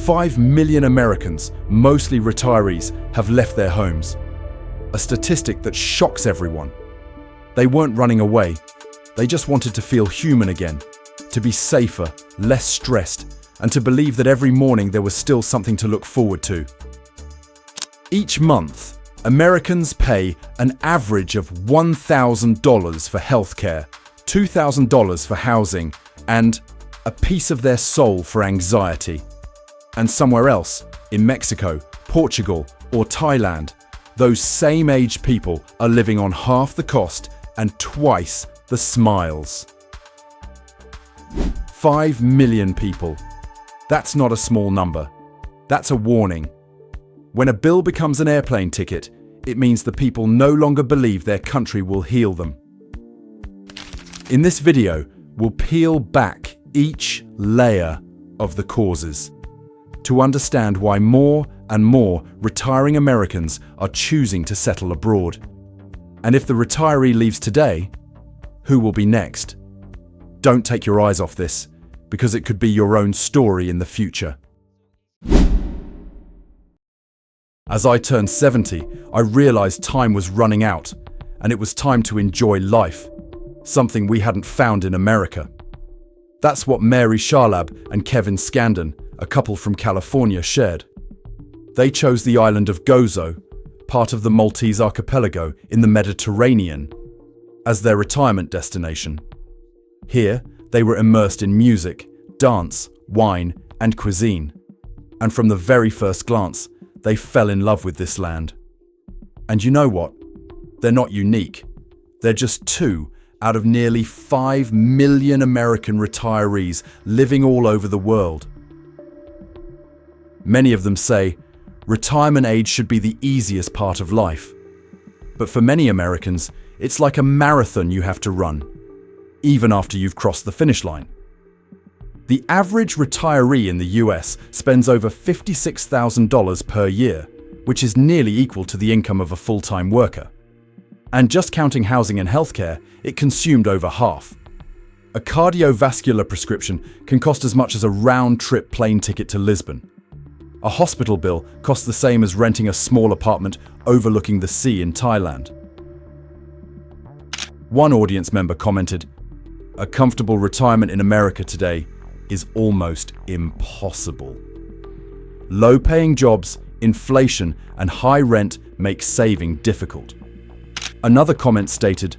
5 million Americans, mostly retirees, have left their homes. A statistic that shocks everyone. They weren't running away. They just wanted to feel human again, to be safer, less stressed, and to believe that every morning there was still something to look forward to. Each month, Americans pay an average of $1,000 for healthcare, $2,000 for housing, and a piece of their soul for anxiety. And somewhere else, in Mexico, Portugal, or Thailand, those same age people are living on half the cost and twice the smiles. 5 million people. That's not a small number. That's a warning. When a bill becomes an airplane ticket, it means the people no longer believe their country will heal them. In this video, we'll peel back each layer of the causes to understand why more and more retiring Americans are choosing to settle abroad. And if the retiree leaves today, who will be next? Don't take your eyes off this, because it could be your own story in the future. As I turned 70, I realized time was running out, and it was time to enjoy life, something we hadn't found in America. That's what Mary Charlab and Kevin Scandon, a couple from California, shared. They chose the island of Gozo, part of the Maltese archipelago in the Mediterranean, as their retirement destination. Here, they were immersed in music, dance, wine, and cuisine. And from the very first glance, they fell in love with this land. And you know what? They're not unique. They're just two out of nearly 5 million American retirees living all over the world. Many of them say, retirement age should be the easiest part of life. But for many Americans, it's like a marathon you have to run, even after you've crossed the finish line. The average retiree in the US spends over $56,000 per year, which is nearly equal to the income of a full-time worker. And just counting housing and healthcare, it consumed over half. A cardiovascular prescription can cost as much as a round-trip plane ticket to Lisbon. A hospital bill costs the same as renting a small apartment overlooking the sea in Thailand. One audience member commented, "A comfortable retirement in America today is almost impossible. Low-paying jobs, inflation, and high rent make saving difficult." Another comment stated,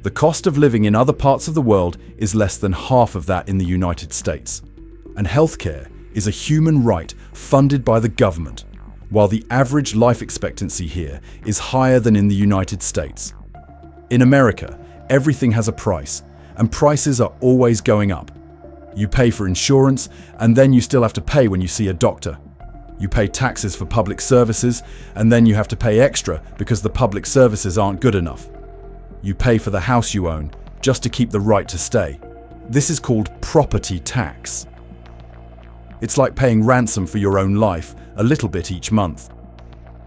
"The cost of living in other parts of the world is less than half of that in the United States. And healthcare is a human right funded by the government, while the average life expectancy here is higher than in the United States. In America, everything has a price, and prices are always going up. You pay for insurance, and then you still have to pay when you see a doctor. You pay taxes for public services, and then you have to pay extra because the public services aren't good enough. You pay for the house you own just to keep the right to stay. This is called property tax. It's like paying ransom for your own life, a little bit each month.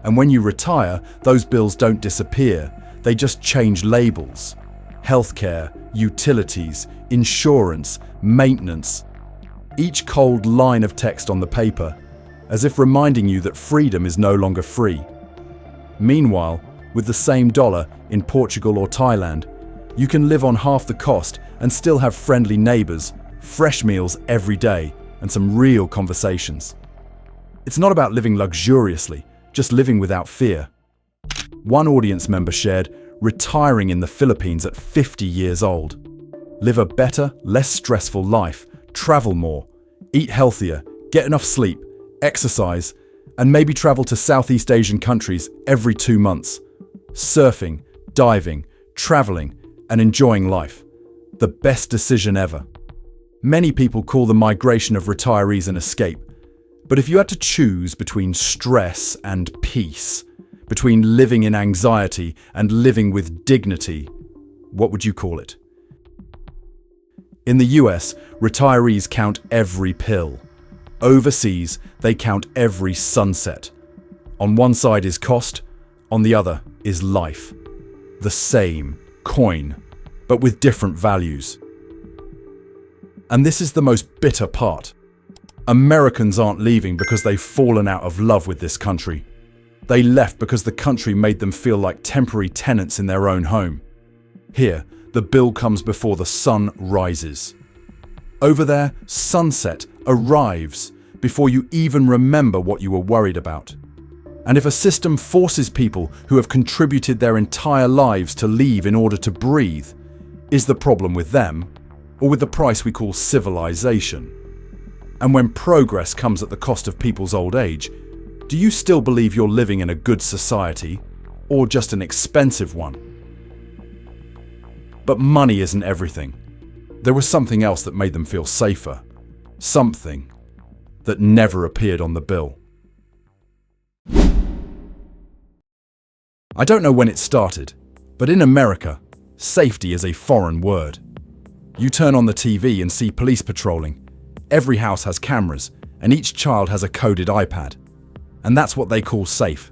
And when you retire, those bills don't disappear, they just change labels. Healthcare, utilities, insurance, maintenance. Each cold line of text on the paper, as if reminding you that freedom is no longer free. Meanwhile, with the same dollar in Portugal or Thailand, you can live on half the cost and still have friendly neighbors, fresh meals every day, and some real conversations. It's not about living luxuriously, just living without fear. One audience member shared, retiring in the Philippines at 50 years old. Live a better, less stressful life, travel more, eat healthier, get enough sleep, exercise, and maybe travel to Southeast Asian countries every 2 months. Surfing, diving, traveling, and enjoying life. The best decision ever. Many people call the migration of retirees an escape. But if you had to choose between stress and peace, between living in anxiety and living with dignity, what would you call it? In the US, retirees count every pill. Overseas, they count every sunset. On one side is cost, on the other is life. The same coin, but with different values. And this is the most bitter part. Americans aren't leaving because they've fallen out of love with this country. They left because the country made them feel like temporary tenants in their own home. Here, the bill comes before the sun rises. Over there, sunset arrives before you even remember what you were worried about. And if a system forces people who have contributed their entire lives to leave in order to breathe, is the problem with them or with the price we call civilization? And when progress comes at the cost of people's old age, do you still believe you're living in a good society or just an expensive one? But money isn't everything. There was something else that made them feel safer. Something that never appeared on the bill. I don't know when it started, but in America, safety is a foreign word. You turn on the TV and see police patrolling. Every house has cameras, and each child has a coded iPad. And that's what they call safe.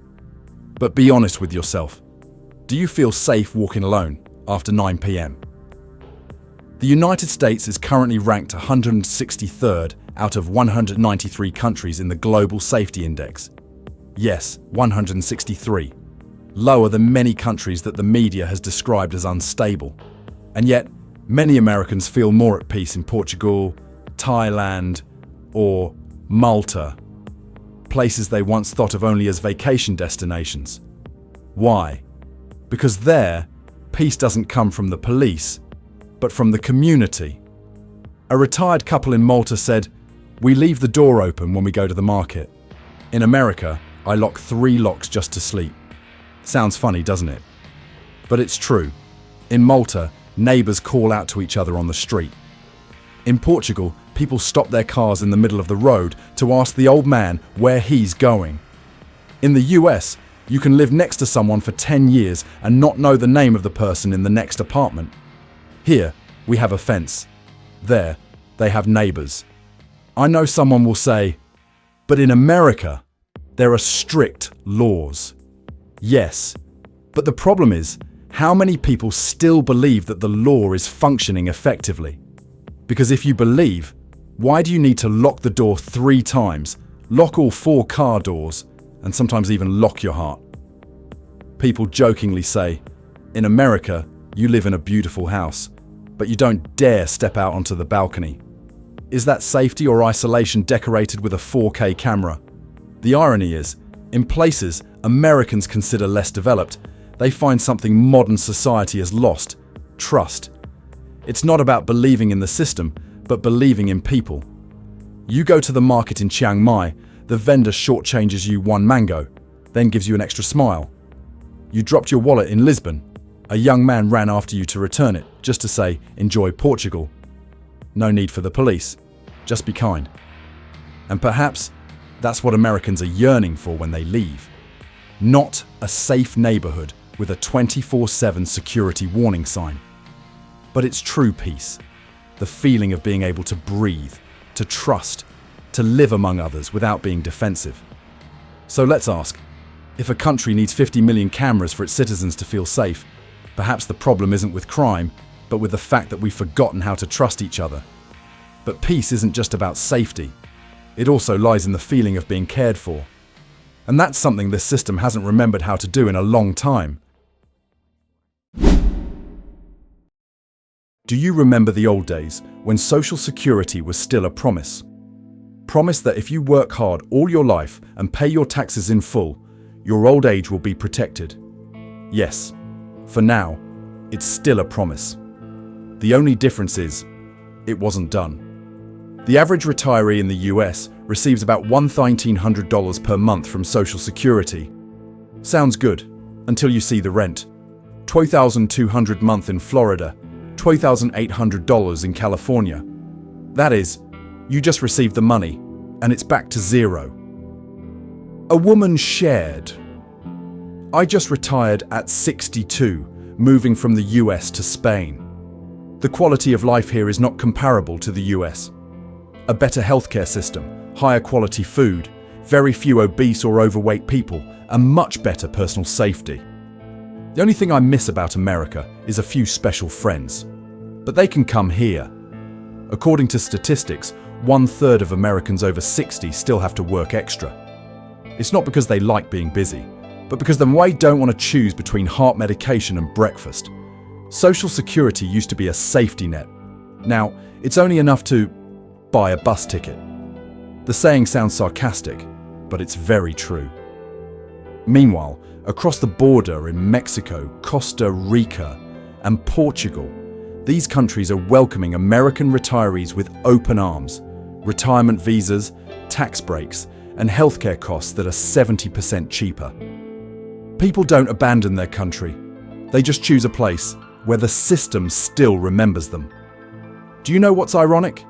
But be honest with yourself. Do you feel safe walking alone after 9 p.m? The United States is currently ranked 163rd out of 193 countries in the Global Safety Index. Yes, 163. Lower than many countries that the media has described as unstable. And yet, many Americans feel more at peace in Portugal, Thailand, or Malta, places they once thought of only as vacation destinations. Why? Because there, peace doesn't come from the police, but from the community. A retired couple in Malta said, "We leave the door open when we go to the market. In America, I lock 3 locks just to sleep." Sounds funny, doesn't it? But it's true. In Malta, neighbours call out to each other on the street. In Portugal, people stop their cars in the middle of the road to ask the old man where he's going. In the US, you can live next to someone for 10 years and not know the name of the person in the next apartment. Here, we have a fence. There, they have neighbours. I know someone will say, but in America, there are strict laws. Yes, but the problem is, how many people still believe that the law is functioning effectively? Because if you believe, why do you need to lock the door 3 times, lock all 4 car doors, and sometimes even lock your heart? People jokingly say, in America, you live in a beautiful house, but you don't dare step out onto the balcony. Is that safety or isolation decorated with a 4K camera? The irony is, in places Americans consider less developed, they find something modern society has lost: trust. It's not about believing in the system, but believing in people. You go to the market in Chiang Mai, the vendor shortchanges you 1 mango, then gives you an extra smile. You dropped your wallet in Lisbon. A young man ran after you to return it, just to say, enjoy Portugal. No need for the police. Just be kind. And perhaps that's what Americans are yearning for when they leave. Not a safe neighborhood with a 24/7 security warning sign. But it's true peace. The feeling of being able to breathe, to trust, to live among others without being defensive. So let's ask, if a country needs 50 million cameras for its citizens to feel safe, perhaps the problem isn't with crime, but with the fact that we've forgotten how to trust each other. But peace isn't just about safety. It also lies in the feeling of being cared for. And that's something this system hasn't remembered how to do in a long time. Do you remember the old days when Social Security was still a promise? Promise that if you work hard all your life and pay your taxes in full, your old age will be protected. Yes, for now, it's still a promise. The only difference is, it wasn't done. The average retiree in the US receives about $1,900 per month from Social Security. Sounds good, until you see the rent. $12,200 a month in Florida, $12,800 in California. That is, you just received the money, and it's back to zero. A woman shared, "I just retired at 62, moving from the US to Spain. The quality of life here is not comparable to the US. A better healthcare system, higher quality food, very few obese or overweight people, and much better personal safety. The only thing I miss about America is a few special friends. But they can come here. According to statistics, 1/3 of Americans over 60 still have to work extra. It's not because they like being busy, but because they don't want to choose between heart medication and breakfast. Social Security used to be a safety net. Now, it's only enough to buy a bus ticket. The saying sounds sarcastic, but it's very true. Meanwhile, across the border in Mexico, Costa Rica, and Portugal, these countries are welcoming American retirees with open arms, retirement visas, tax breaks, and healthcare costs that are 70% cheaper. People don't abandon their country. They just choose a place where the system still remembers them. Do you know what's ironic?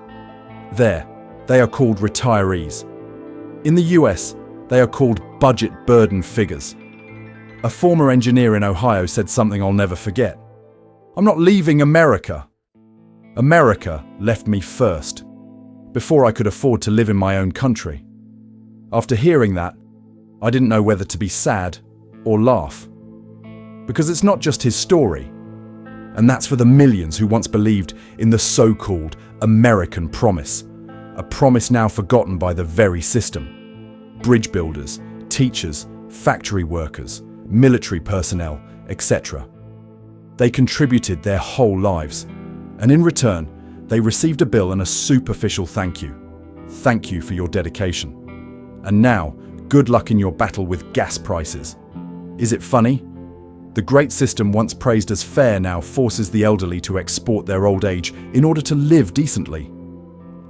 They are called retirees. In the US, they are called budget burden figures. A former engineer in Ohio said something I'll never forget. "I'm not leaving America. America left me first, before I could afford to live in my own country." After hearing that, I didn't know whether to be sad or laugh. Because it's not just his story. And that's for the millions who once believed in the so-called American promise, a promise now forgotten by the very system. Bridge builders, teachers, factory workers, military personnel, etc. They contributed their whole lives, and in return, they received a bill and a superficial thank you. Thank you for your dedication. And now, good luck in your battle with gas prices. Is it funny? The great system once praised as fair now forces the elderly to export their old age in order to live decently.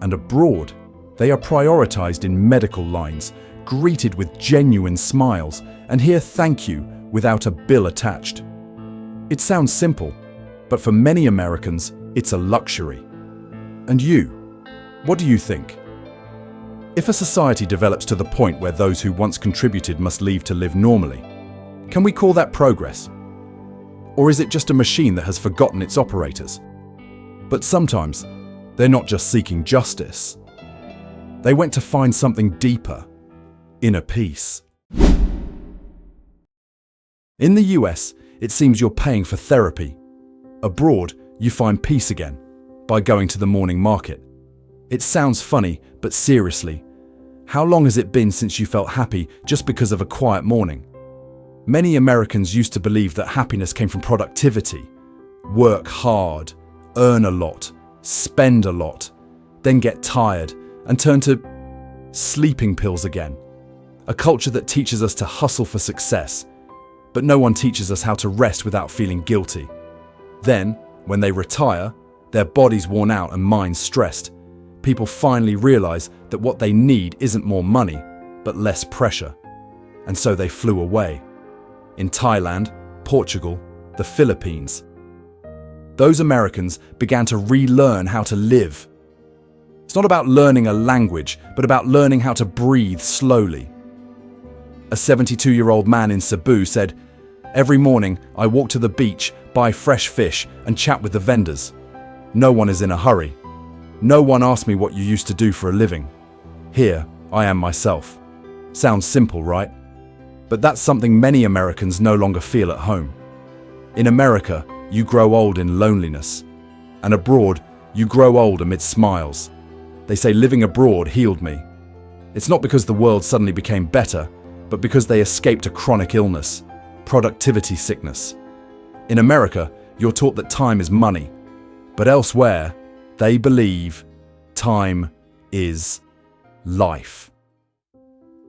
And abroad, they are prioritized in medical lines, greeted with genuine smiles, and hear thank you without a bill attached. It sounds simple, but for many Americans, it's a luxury. And you, what do you think? If a society develops to the point where those who once contributed must leave to live normally, can we call that progress? Or is it just a machine that has forgotten its operators? But sometimes, they're not just seeking justice. They went to find something deeper, inner peace. In the US, it seems you're paying for therapy. Abroad, you find peace again, by going to the morning market. It sounds funny, but seriously, how long has it been since you felt happy just because of a quiet morning? Many Americans used to believe that happiness came from productivity. Work hard, earn a lot, spend a lot, then get tired and turn to sleeping pills again. A culture that teaches us to hustle for success, but no one teaches us how to rest without feeling guilty. Then, when they retire, their bodies worn out and minds stressed, people finally realize that what they need isn't more money, but less pressure. And so they flew away. In Thailand, Portugal, the Philippines. Those Americans began to relearn how to live. It's not about learning a language, but about learning how to breathe slowly. A 72-year-old man in Cebu said, "Every morning I walk to the beach, buy fresh fish and chat with the vendors. No one is in a hurry. No one asks me what you used to do for a living. Here, I am myself." Sounds simple, right? But that's something many Americans no longer feel at home. In America, you grow old in loneliness. And abroad, you grow old amid smiles. They say living abroad healed me. It's not because the world suddenly became better, but because they escaped a chronic illness, productivity sickness. In America, you're taught that time is money. But elsewhere, they believe time is life.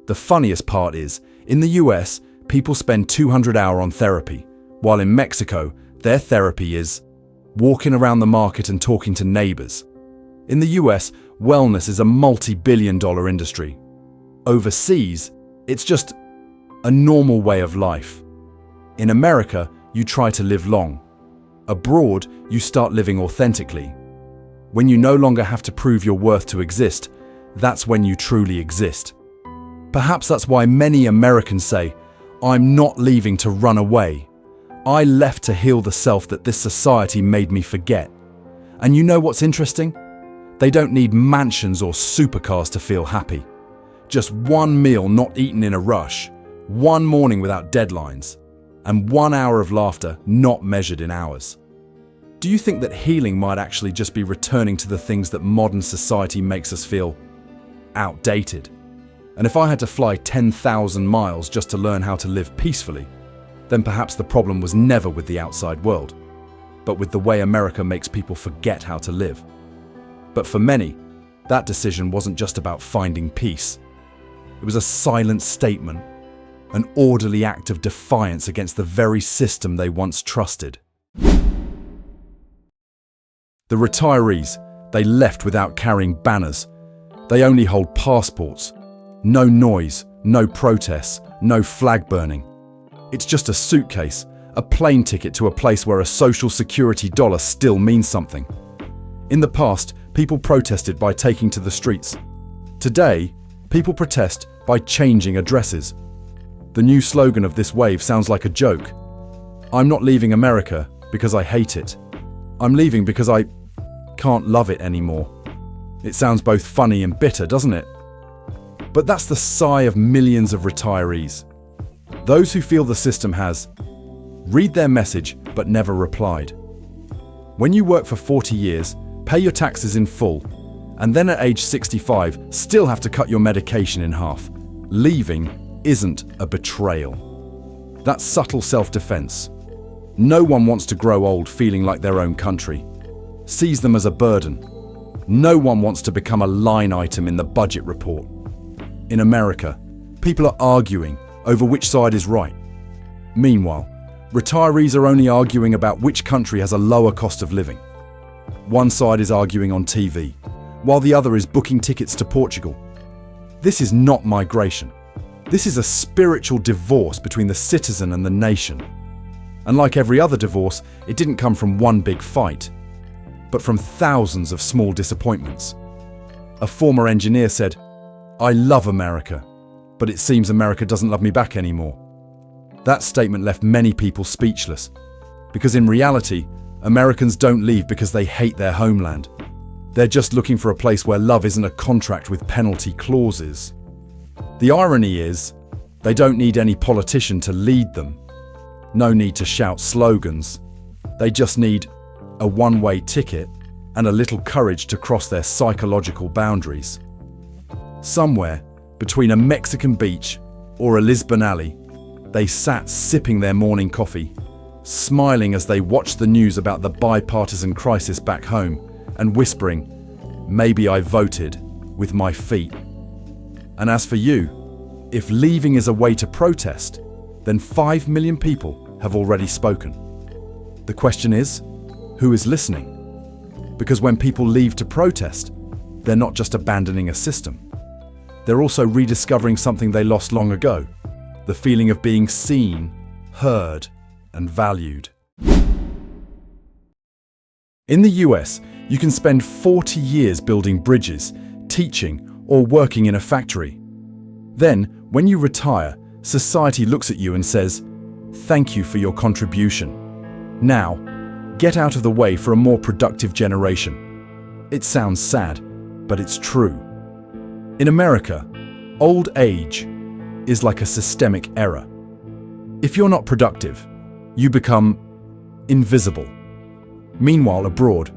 The funniest part is, in the US, people spend 200 hours on therapy, while in Mexico, their therapy is walking around the market and talking to neighbors. In the US, wellness is a multi-billion-dollar industry. Overseas, it's just a normal way of life. In America, you try to live long. Abroad, you start living authentically. When you no longer have to prove your worth to exist, that's when you truly exist. Perhaps that's why many Americans say, "I'm not leaving to run away. I left to heal the self that this society made me forget." And you know what's interesting? They don't need mansions or supercars to feel happy. Just one meal not eaten in a rush, one morning without deadlines, and 1 hour of laughter not measured in hours. Do you think that healing might actually just be returning to the things that modern society makes us feel outdated? And if I had to fly 10,000 miles just to learn how to live peacefully, then perhaps the problem was never with the outside world, but with the way America makes people forget how to live. But for many, that decision wasn't just about finding peace. It was a silent statement, an orderly act of defiance against the very system they once trusted. The retirees, they left without carrying banners. They only hold passports. No noise, no protests, no flag burning. It's just a suitcase, a plane ticket to a place where a social security dollar still means something. In the past, people protested by taking to the streets. Today, people protest by changing addresses. The new slogan of this wave sounds like a joke. I'm not leaving America because I hate it. I'm leaving because I can't love it anymore. It sounds both funny and bitter, doesn't it? But that's the sigh of millions of retirees. Those who feel the system has read their message but never replied. When you work for 40 years, pay your taxes in full, and then at age 65 still have to cut your medication in half, leaving isn't a betrayal. That's subtle self-defense. No one wants to grow old feeling like their own country sees them as a burden. No one wants to become a line item in the budget report. In America, people are arguing over which side is right. Meanwhile, retirees are only arguing about which country has a lower cost of living. One side is arguing on TV, while the other is booking tickets to Portugal. This is not migration. This is a spiritual divorce between the citizen and the nation. And like every other divorce, it didn't come from one big fight, but from thousands of small disappointments. A former engineer said, "I love America, but it seems America doesn't love me back anymore." That statement left many people speechless, because in reality, Americans don't leave because they hate their homeland. They're just looking for a place where love isn't a contract with penalty clauses. The irony is, they don't need any politician to lead them. No need to shout slogans. They just need a one-way ticket and a little courage to cross their psychological boundaries. Somewhere between a Mexican beach or a Lisbon alley, they sat sipping their morning coffee, smiling as they watched the news about the bipartisan crisis back home and whispering, "Maybe I voted with my feet." And as for you, if leaving is a way to protest, then 5 million people have already spoken. The question is, who is listening? Because when people leave to protest, they're not just abandoning a system. They're also rediscovering something they lost long ago, the feeling of being seen, heard, and valued. In the US, you can spend 40 years building bridges, teaching, or working in a factory. Then, when you retire, society looks at you and says, "Thank you for your contribution. Now, get out of the way for a more productive generation." It sounds sad, but it's true. In America, old age is like a systemic error. If you're not productive, you become invisible. Meanwhile, abroad,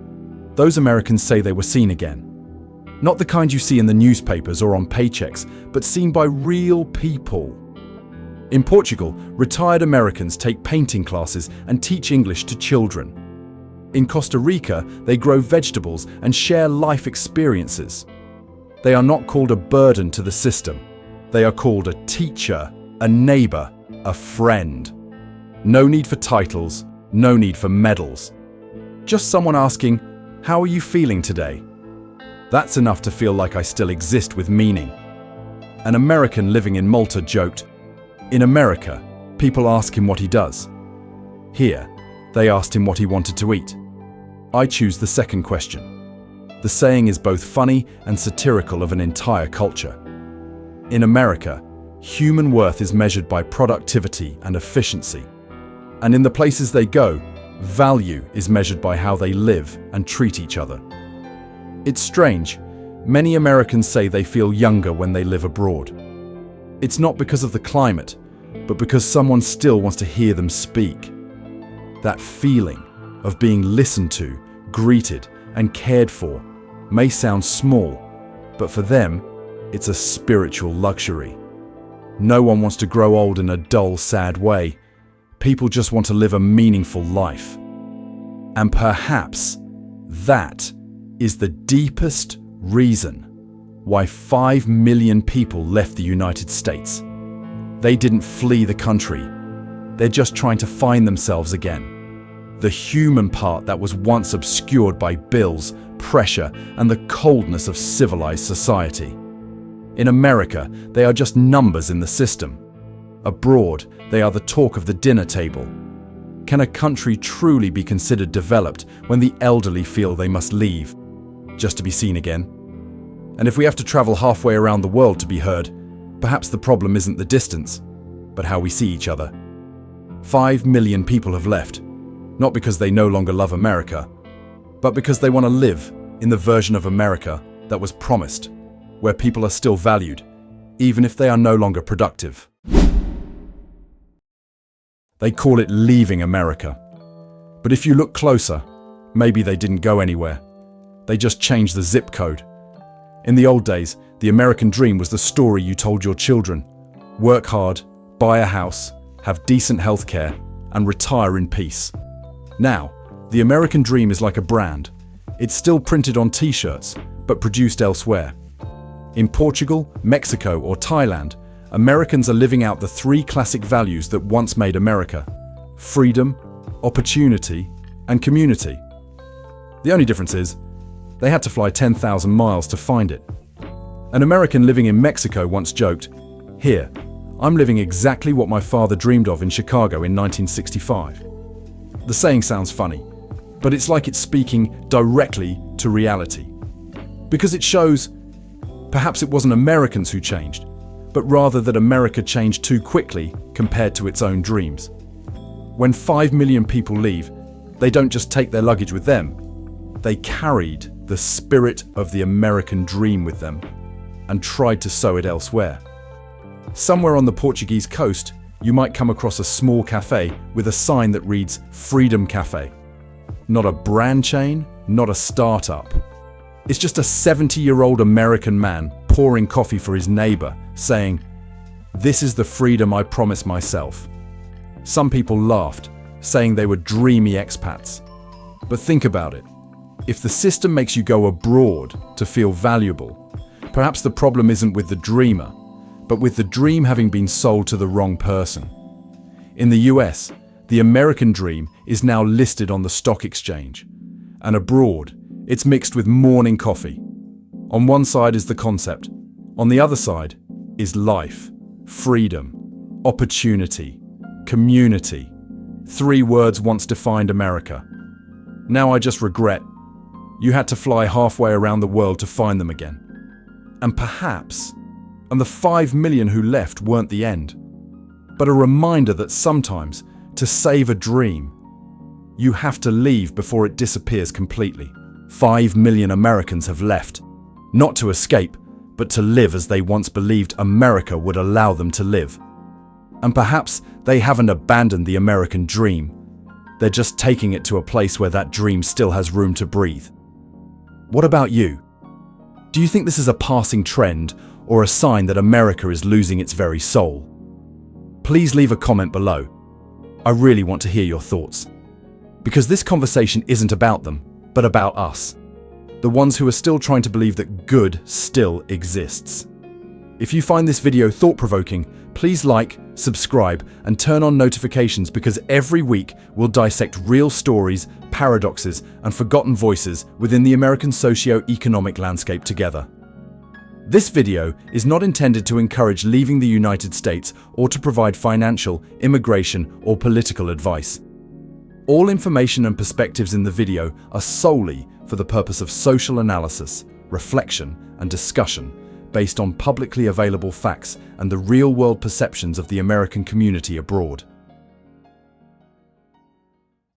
those Americans say they were seen again. Not the kind you see in the newspapers or on paychecks, but seen by real people. In Portugal, retired Americans take painting classes and teach English to children. In Costa Rica, they grow vegetables and share life experiences. They are not called a burden to the system. They are called a teacher, a neighbor, a friend. No need for titles, no need for medals. Just someone asking, "How are you feeling today?" That's enough to feel like I still exist with meaning. An American living in Malta joked, "In America, people ask him what he does. Here, they asked him what he wanted to eat." I choose the second question. The saying is both funny and satirical of an entire culture. In America, human worth is measured by productivity and efficiency. And in the places they go, value is measured by how they live and treat each other. It's strange. Many Americans say they feel younger when they live abroad. It's not because of the climate, but because someone still wants to hear them speak. That feeling, of being listened to, greeted, and cared for may sound small, but for them, it's a spiritual luxury. No one wants to grow old in a dull, sad way. People just want to live a meaningful life. And perhaps that is the deepest reason why 5 million people left the United States. They didn't flee the country. They're just trying to find themselves again. The human part that was once obscured by bills, pressure, and the coldness of civilized society. In America, they are just numbers in the system. Abroad, they are the talk of the dinner table. Can a country truly be considered developed when the elderly feel they must leave, just to be seen again? And if we have to travel halfway around the world to be heard, perhaps the problem isn't the distance, but how we see each other. 5 million people have left, not because they no longer love America, but because they want to live in the version of America that was promised, where people are still valued, even if they are no longer productive. They call it leaving America. But if you look closer, maybe they didn't go anywhere. They just changed the zip code. In the old days, the American dream was the story you told your children. Work hard, buy a house, have decent healthcare, and retire in peace. Now, the American dream is like a brand. It's still printed on t-shirts, but produced elsewhere. In Portugal, Mexico, or Thailand, Americans are living out the 3 classic values that once made America: freedom, opportunity, and community. The only difference is, they had to fly 10,000 miles to find it. An American living in Mexico once joked, "Here, I'm living exactly what my father dreamed of in Chicago in 1965. The saying sounds funny, but it's like it's speaking directly to reality. Because it shows, perhaps it wasn't Americans who changed, but rather that America changed too quickly compared to its own dreams. When 5 million people leave, they don't just take their luggage with them. They carried the spirit of the American dream with them and tried to sow it elsewhere. Somewhere on the Portuguese coast, you might come across a small cafe with a sign that reads Freedom Cafe. Not a brand chain, not a startup. It's just a 70-year-old American man pouring coffee for his neighbor, saying, "This is the freedom I promised myself." Some people laughed, saying they were dreamy expats. But think about it. If the system makes you go abroad to feel valuable, perhaps the problem isn't with the dreamer, but with the dream having been sold to the wrong person. In the US, the American dream is now listed on the stock exchange, and abroad, it's mixed with morning coffee. On one side is the concept, on the other side is life, freedom, opportunity, community. 3 words once defined America. Now I just regret you had to fly halfway around the world to find them again. And perhaps, and the 5 million who left weren't the end, but a reminder that sometimes, to save a dream, you have to leave before it disappears completely. 5 million Americans have left, not to escape, but to live as they once believed America would allow them to live. And perhaps they haven't abandoned the American dream. They're just taking it to a place where that dream still has room to breathe. What about you? Do you think this is a passing trend or a sign that America is losing its very soul? Please leave a comment below. I really want to hear your thoughts. Because this conversation isn't about them, but about us. The ones who are still trying to believe that good still exists. If you find this video thought-provoking, please like, subscribe, and turn on notifications because every week we'll dissect real stories, paradoxes, and forgotten voices within the American socio-economic landscape together. This video is not intended to encourage leaving the United States or to provide financial, immigration, or political advice. All information and perspectives in the video are solely for the purpose of social analysis, reflection, and discussion based on publicly available facts and the real-world perceptions of the American community abroad.